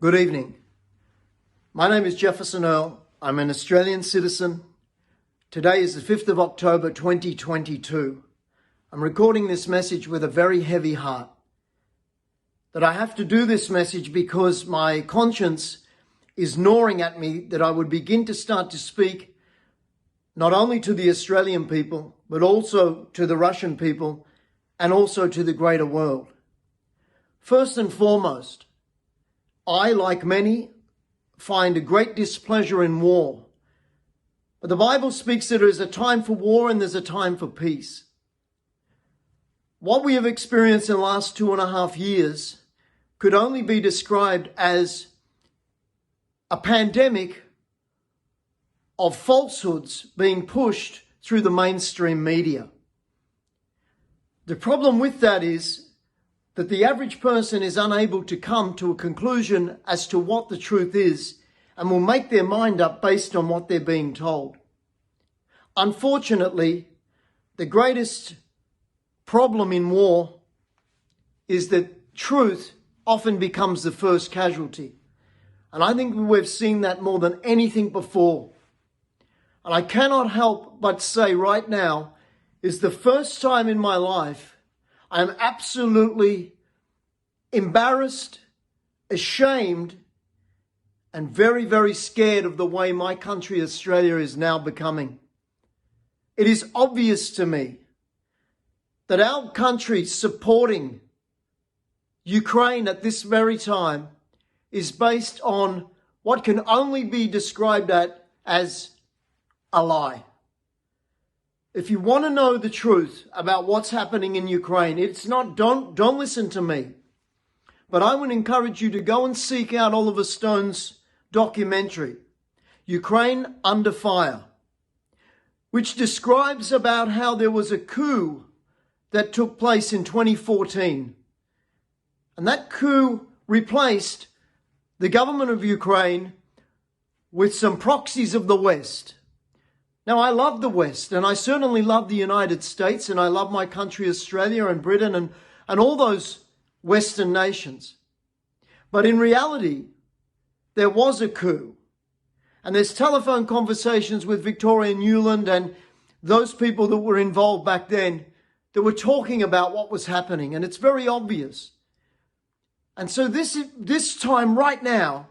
Good evening. My name is Jefferson Erl. I'm an Australian citizen. Today is the 5th of October 2022. I'm recording this message with a very heavy heart. That I have to do this message because my conscience is gnawing at me that I would begin to start to speak not only to the Australian people, but also to the Russian people and also to the greater world. First and foremost, I, like many, find a great displeasure in war. But the Bible speaks that there is a time for war and there's a time for peace. What we have experienced in the last 2.5 years could only be described as a pandemic of falsehoods being pushed through the mainstream media. The problem with that is that the average person is unable to come to a conclusion as to what the truth is and will make their mind up based on what they're being told. Unfortunately, the greatest problem in war is that truth often becomes the first casualty. And I think we've seen that more than anything before. And I cannot help but say right now is the first time in my life I'm absolutely embarrassed, ashamed, and very, very scared of the way my country, Australia, is now becoming. It is obvious to me that our country supporting Ukraine at this very time is based on what can only be described as a lie. If you want to know the truth about what's happening in Ukraine, it's not, don't listen to me. But I would encourage you to go and seek out Oliver Stone's documentary, Ukraine Under Fire, which describes about how there was a coup that took place in 2014. And that coup replaced the government of Ukraine with some proxies of the West. Now, I love the West, and I certainly love the United States, and I love my country, Australia and Britain and all those Western nations. But in reality, there was a coup. And there's telephone conversations with Victoria Newland and those people that were involved back then that were talking about what was happening, and it's very obvious. And so this time right now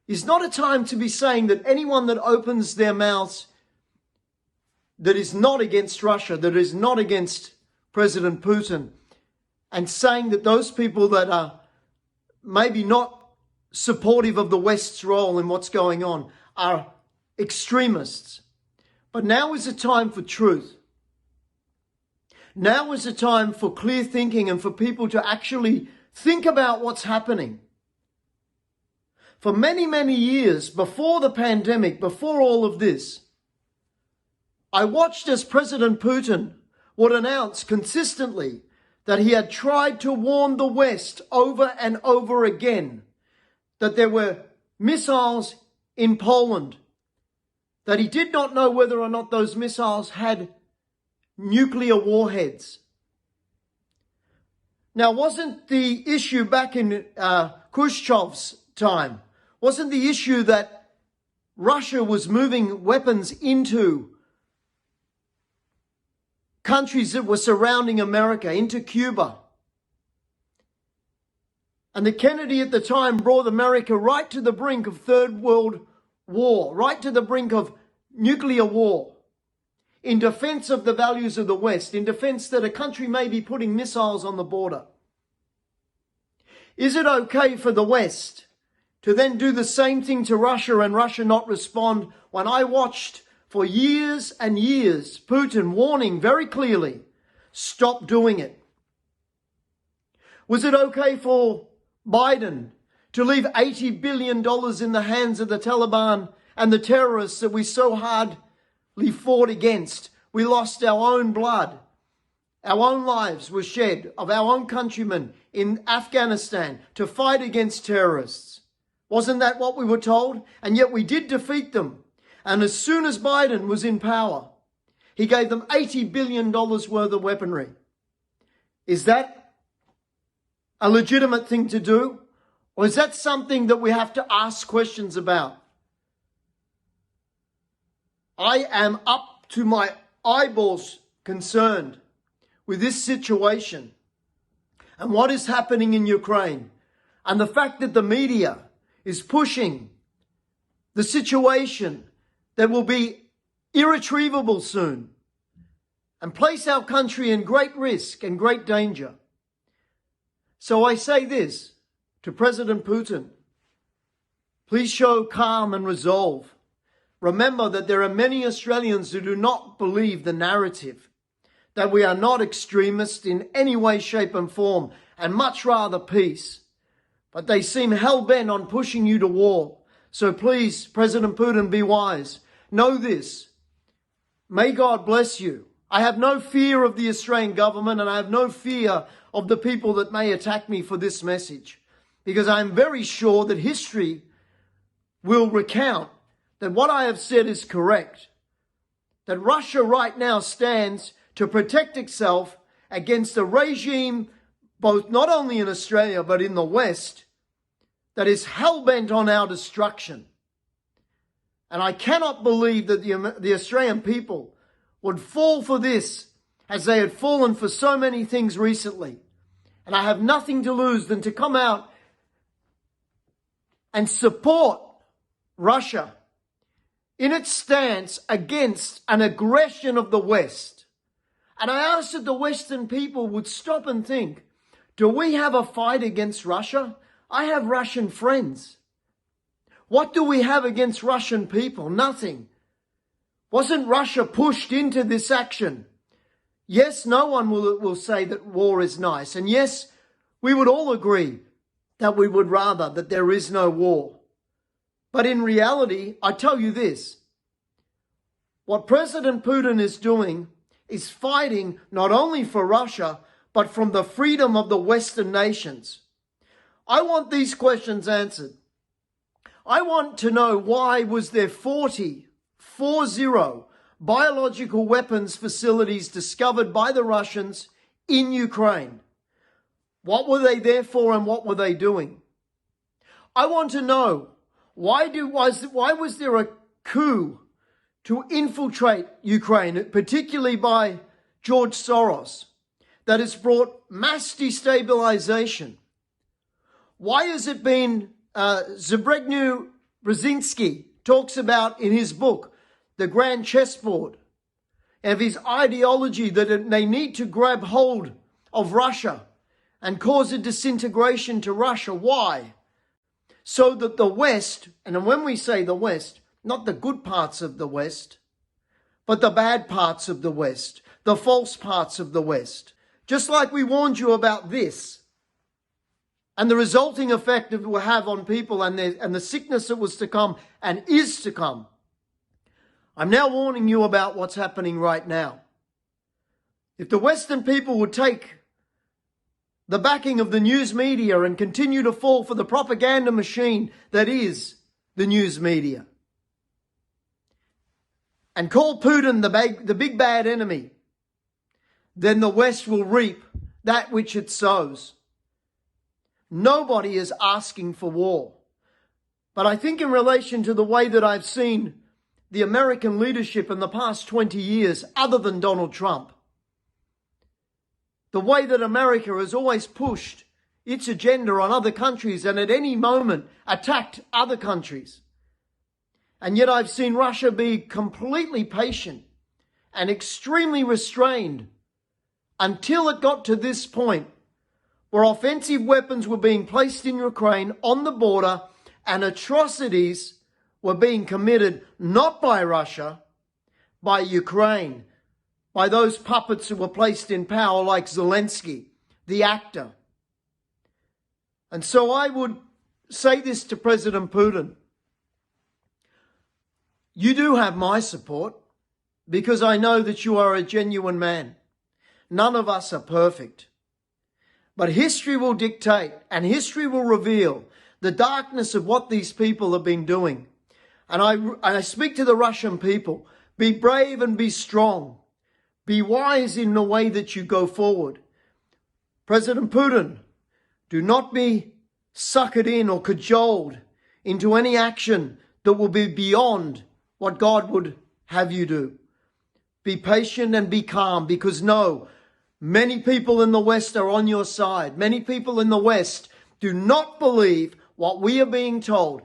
is not a time to be saying that anyone that opens their mouths that is not against Russia, that is not against President Putin, and saying that those people that are maybe not supportive of the West's role in what's going on are extremists. But now is a time for truth. Now is a time for clear thinking and for people to actually think about what's happening. For many, many years before the pandemic, before all of this, I watched as President Putin would announce consistently that he had tried to warn the West over and over again that there were missiles in Poland, that he did not know whether or not those missiles had nuclear warheads. Now, wasn't the issue back in Khrushchev's time, wasn't the issue that Russia was moving weapons into countries that were surrounding America, into Cuba? And that Kennedy at the time brought America right to the brink of Third World War, right to the brink of nuclear war, in defense of the values of the West, in defense that a country may be putting missiles on the border. Is it okay for the West to then do the same thing to Russia and Russia not respond? When I watched for years and years Putin warning very clearly, stop doing it. Was it okay for Biden to leave $80 billion in the hands of the Taliban and the terrorists that we so hardly fought against? We lost our own blood. Our own lives were shed of our own countrymen in Afghanistan to fight against terrorists. Wasn't that what we were told? And yet we did defeat them. And as soon as Biden was in power, he gave them $80 billion worth of weaponry. Is that a legitimate thing to do? Or is that something that we have to ask questions about? I am up to my eyeballs concerned with this situation and what is happening in Ukraine, and the fact that the media is pushing the situation that will be irretrievable soon and place our country in great risk and great danger. So I say this to President Putin: please show calm and resolve. Remember that there are many Australians who do not believe the narrative, that we are not extremists in any way, shape and form, and much rather peace. But they seem hell-bent on pushing you to war. So please, President Putin, be wise. Know this. May God bless you. I have no fear of the Australian government, and I have no fear of the people that may attack me for this message, because I am very sure that history will recount that what I have said is correct, that Russia right now stands to protect itself against a regime, both not only in Australia but in the West, that is hell-bent on our destruction. And I cannot believe that the Australian people would fall for this as they had fallen for so many things recently. And I have nothing to lose than to come out and support Russia in its stance against an aggression of the West. And I ask that the Western people would stop and think, do we have a fight against Russia? I have Russian friends. What do we have against Russian people? Nothing. Wasn't Russia pushed into this action? Yes, no one will say that war is nice. And yes, we would all agree that we would rather that there is no war. But in reality, I tell you this, what President Putin is doing is fighting not only for Russia, but from the freedom of the Western nations. I want these questions answered. I want to know, why was there 40 biological weapons facilities discovered by the Russians in Ukraine? What were they there for and what were they doing? I want to know, why was there a coup to infiltrate Ukraine, particularly by George Soros, that has brought mass destabilization? Why has it been Zbigniew Brzezinski talks about in his book, The Grand Chessboard, of his ideology that they need to grab hold of Russia and cause a disintegration to Russia? Why? So that the West, and when we say the West, not the good parts of the West, but the bad parts of the West, the false parts of the West, just like we warned you about this, and the resulting effect it will have on people and the sickness that was to come and is to come. I'm now warning you about what's happening right now. If the Western people would take the backing of the news media and continue to fall for the propaganda machine that is the news media, and call Putin the big bad enemy, then the West will reap that which it sows. Nobody is asking for war. But I think in relation to the way that I've seen the American leadership in the past 20 years, other than Donald Trump, the way that America has always pushed its agenda on other countries and at any moment attacked other countries. And yet I've seen Russia be completely patient and extremely restrained until it got to this point where offensive weapons were being placed in Ukraine on the border and atrocities were being committed not by Russia, by Ukraine, by those puppets who were placed in power like Zelensky, the actor. And so I would say this to President Putin. You do have my support because I know that you are a genuine man. None of us are perfect. But history will dictate and history will reveal the darkness of what these people have been doing. And I speak to the Russian people, be brave and be strong. Be wise in the way that you go forward. President Putin, do not be suckered in or cajoled into any action that will be beyond what God would have you do. Be patient and be calm, because no, many people in the West are on your side. Many people in the West do not believe what we are being told.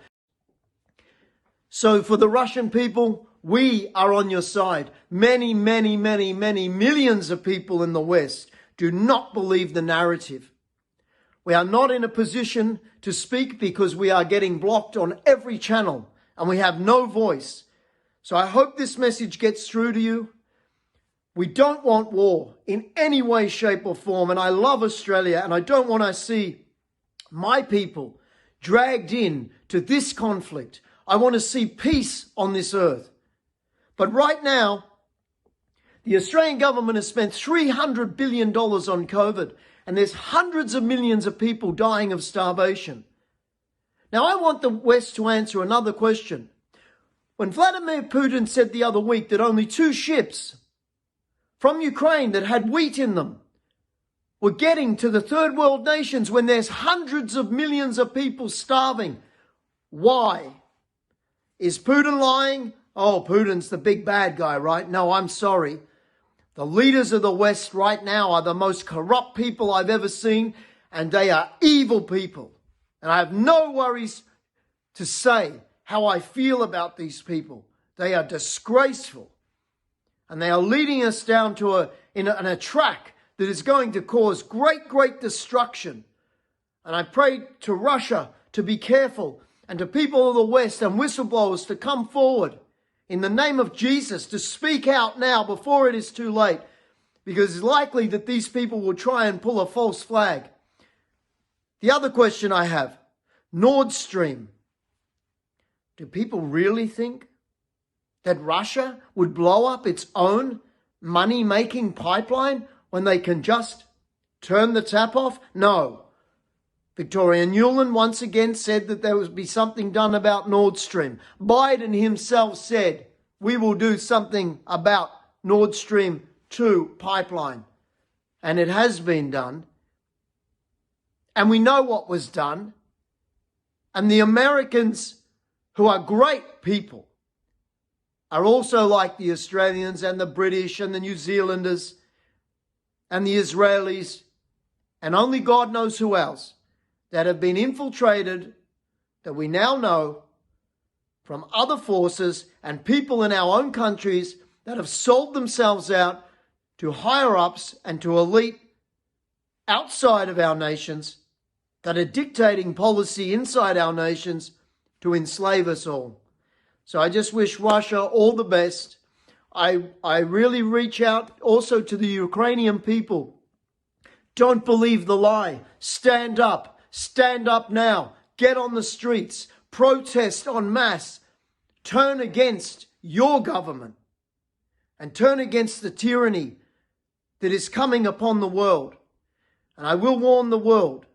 So for the Russian people, we are on your side. Many, many, many, many millions of people in the West do not believe the narrative. We are not in a position to speak because we are getting blocked on every channel and we have no voice. So I hope this message gets through to you. We don't want war in any way, shape or form. And I love Australia, and I don't want to see my people dragged in to this conflict. I want to see peace on this earth. But right now, the Australian government has spent $300 billion on COVID, and there's hundreds of millions of people dying of starvation. Now, I want the West to answer another question. When Vladimir Putin said the other week that only 2 ships from Ukraine that had wheat in them were getting to the third world nations when there's hundreds of millions of people starving, why? Is Putin lying? Oh, Putin's the big bad guy, right? No, I'm sorry. The leaders of the West right now are the most corrupt people I've ever seen, and they are evil people. And I have no worries to say how I feel about these people. They are disgraceful. And they are leading us down to a track that is going to cause great, great destruction. And I pray to Russia to be careful, and to people of the West and whistleblowers to come forward in the name of Jesus, to speak out now before it is too late, because it's likely that these people will try and pull a false flag. The other question I have, Nord Stream. Do people really think that Russia would blow up its own money-making pipeline when they can just turn the tap off? No. Victoria Nuland once again said that there would be something done about Nord Stream. Biden himself said, we will do something about Nord Stream 2 pipeline. And it has been done. And we know what was done. And the Americans, who are great people, are also like the Australians and the British and the New Zealanders and the Israelis, and only God knows who else, that have been infiltrated, that we now know, from other forces and people in our own countries that have sold themselves out to higher-ups and to elite outside of our nations that are dictating policy inside our nations to enslave us all. So I just wish Russia all the best. I really reach out also to the Ukrainian people. Don't believe the lie. Stand up. Stand up now. Get on the streets. Protest en masse. Turn against your government. And turn against the tyranny that is coming upon the world. And I will warn the world,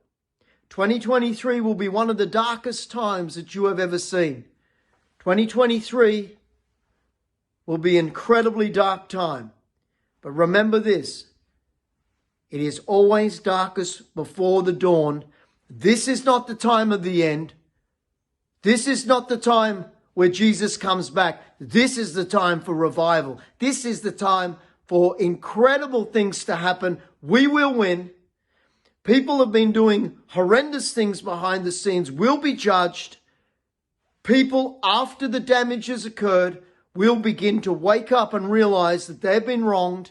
2023 will be one of the darkest times that you have ever seen. 2023 will be an incredibly dark time. But remember this, it is always darkest before the dawn. This is not the time of the end. This is not the time where Jesus comes back. This is the time for revival. This is the time for incredible things to happen. We will win. People have been doing horrendous things behind the scenes, will be judged. People, after the damage has occurred, will begin to wake up and realize that they've been wronged.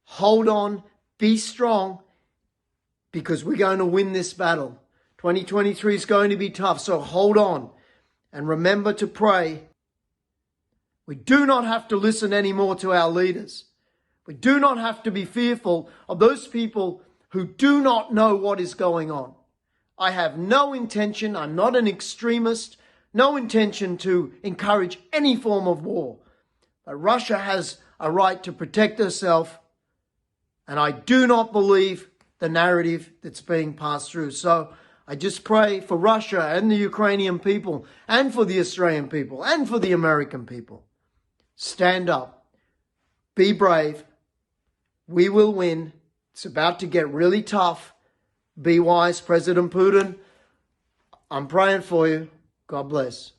Hold on, be strong, because we're going to win this battle. 2023 is going to be tough, so hold on. And remember to pray. We do not have to listen anymore to our leaders. We do not have to be fearful of those people who do not know what is going on. I have no intention, I'm not an extremist, no intention to encourage any form of war. But Russia has a right to protect herself, and I do not believe the narrative that's being passed through. So I just pray for Russia and the Ukrainian people, and for the Australian people, and for the American people. Stand up. Be brave. We will win. It's about to get really tough. Be wise. President Putin, I'm praying for you. God bless.